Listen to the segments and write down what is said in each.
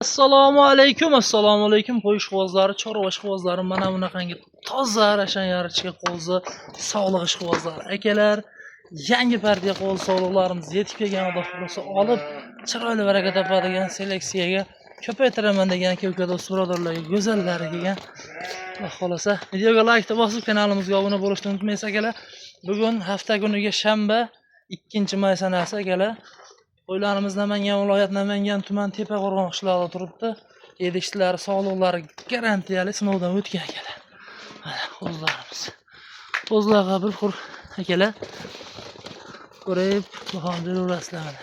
Assalomu alaykum. Qo'yish quvozlari, chorva ishqibozlari, mana bunaqangi toza rashan yarichga qo'zi, sog'liq ishqibozlari. Akalar, yangi partiya qo'zi sog'liqlarimiz yetib kelgan odamlar olib, chiroyli baraka topadigan seleksiyaga ko'paytiraman degan aka do'st birodarlarga, go'zallari kelgan. Xudo xolasa, videoga like bosib, kanalimizga obuna bo'lishni unutmaysiz akalar. Bugun hafta kuniga shanba, 2-may sanasi akalar. Qo'ylarimiz Namangan viloyat Namangan tuman Tepaqo'rg'on qishlog'ida turibdi. Yedishlari, sog'liqlari garantiyali sinovdan o'tgan akalar. Mana qo'zlarimiz. Qo'zlarga bir xur akalar. Ko'rib, bahom beraverasizlar mana.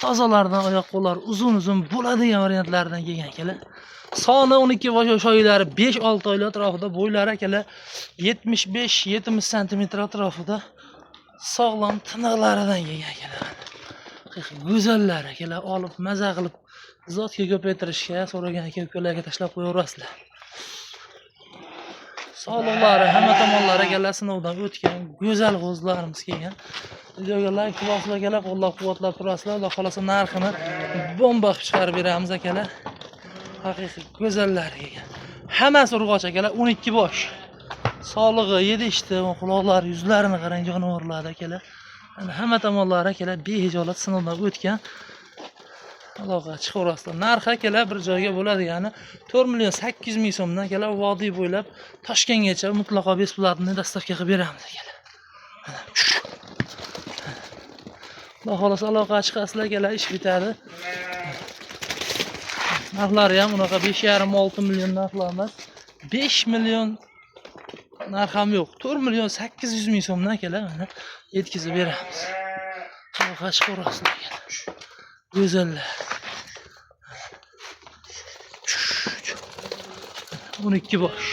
Tozalardan oyoq qo'llar uzun bo'ladigan variantlardan kelgan akalar. Soni 12 bosh shoylari 5-6 oylar atrofida, bo'ylari akalar 75-70 sm atrofida sog'lom tiniqlaridan kelgan akalar. Go'zallar akalar, olib maza qilib zotga ko'paytirishga so'ragan aka-ukalarga tashlab qo'yaverasizlar. Sog'liqlari hamma tomonlari akalar sinovdan o'tgan go'zal qo'zlarimiz kelgan. Videoga like bosib akalar, qo'llab-quvvatlab turasizlar. Xudo xolasa narxini bomba qilib chiqarib beramiz akalar. Haqiqiy go'zallar kelgan. Hammasi urg'och akalar, 12 bosh. Sog'lig'i 7 ishti, quloqlari, yuzlarini qarang jonivorlar akalar. Hamma tomonlari akalar behijolat sinovdan o'tgan. Aloqa chiqaverasizlar. Narxi akalar bir joyga bo'ladigani 4.800.000 so'mdan akalar vodiy bo'ylab Toshkentgacha mutlaqo besplatni dastavka qilib beramiz akalar. Xudo xolasa aloqa chiqasizlar akalar, ish bitadi. Narxlari ham unaqa 5,5-6 million narxlar emas. 5 million narx ham yo'q. 4.800.000 so'mdan akalar mana yetkazib beramiz. Aloqa chiqaverasizlar akalar. Go'zallar. 12 bosh.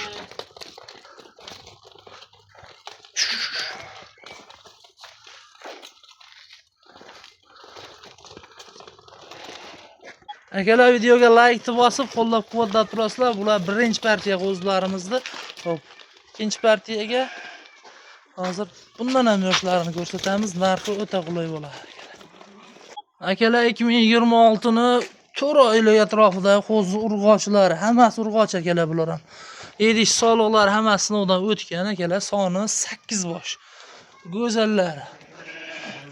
Akalar, videoga like bosib, qo'llab-quvvatlab turasizlar. Bular birinchi partiya qo'zlarimizdi. Xo'p, ikkinchi partiyaga hozir bundan ham yoshlarini ko'rsatamiz. Narxi o'ta qulay bo'ladi. Akalar, 2026 ni 4 oylik atrofida qo'zi urg'ochlari, hammasi urg'och akalar bular ham. Edish sog'liqlari hammasi sinovdan o'tgan akalar, soni 8 bosh. Go'zallari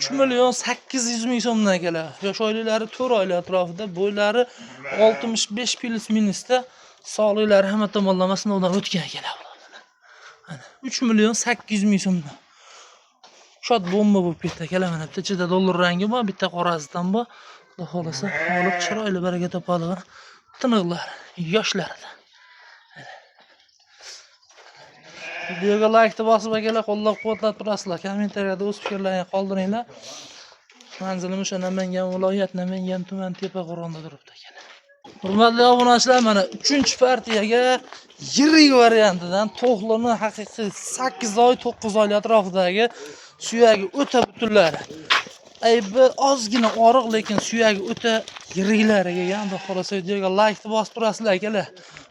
3.800.000 so'mdan akalar. Yosh oyliklari 4 oylik atrofida, bo'ylari 65 plus minusda, sog'liqlari hamma tomonlama sinovdan o'tgan akalar. Mana 3.800.000 so'mdan. Shot bomba bo'lib ketdi akalar. Mana bitta ichida dollar rangi bor, bitta qorasidan bor. Xudo xolasa olib chiroyli baraka topadigan tiniqlar, yoshlarida. Videoga like bosib akalar, qo'llab-quvvatlab turasizlar. Kommentariyada o'z fikrlaringizni qoldiringlar. Manzilim o'sha Namangan viloyat Namangan tuman Tepaqo'rg'onda turibdi akalar. Hurmatli obunachilar, mana 3-partiyaga yirik variantidan to'xlini haqiqiy 8 oy 9 oylar atrofidagi suyagi o'ta butunlari. Aybi ozgina oriq, lekin suyagi o'ta yiriklari kelgan. Xudo xolasa videoga like bosib turasizlar akalar.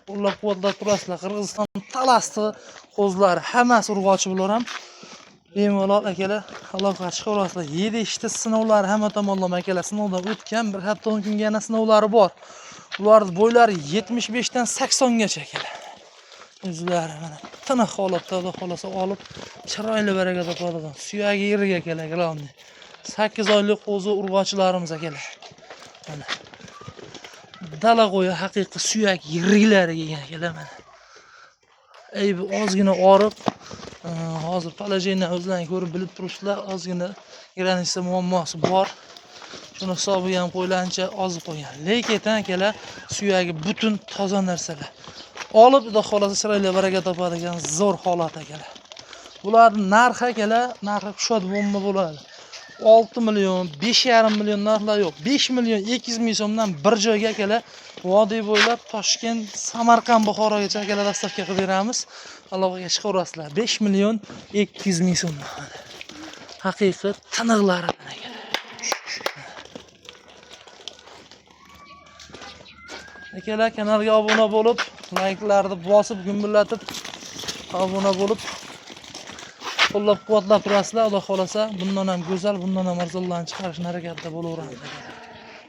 Qo'llab-quvvatlab turasizlar. Qirg'iziston talasdi qo'zlari hammasi urg'ochi bular ham. Bemalol akalar, aloqa chiqaverasizlar. 7 ishta sinovlari hamma tomonlama akalar sinovdan o'tgan. Bir hafta 10 kunga yana sinovlari bor. Ularning bo'ylari 75 dan 80 gacha akalar. O'zlari mana tiniq holatda Xudo xolasa olib chiroyli baraka topadigan suyagi yirik akalar, g'ilomni. 8 oylik qo'zi urg'ochilarimiz akalar. Mana dala qo'yi haqiqiy suyak yiriklari kelgan akalar mana. Aybi ozgina oriq. Hozir palajini o'zlaring ko'rib bilib turibsizlar, ozgina granisa muammosi bor. Shuni hisobiga ham qo'ylancha ozib qo'ygan. Lekin akalar suyagi butun toza narsalar. Olib xudo xolasa chiroyli baraka topadigan zo'r holat akalar. Bularning narxi akalar, narxi qushot bomba bo'ladi. 6 million, 5,5 million narxlar yo'q. 5 million 200.000 so'mdan bir joyga akalar vodiy bo'ylab Toshkent, Samarqand, Buxorogacha akalar dastavka qilib beramiz. Aloqaga chiqaverasizlar. 5 million 200.000 so'mdan. Haqiqiy tiniqlaridan akalar. Akalar, kanalga obuna bo'lib, like'larni bosib, gumbillatib obuna bo'lib qo'llab-quvvatlab turasizlar. Xudo xolasa bundan ham go'zal, bundan ham arzonlarni chiqarishni harakatda bo'laveramiz.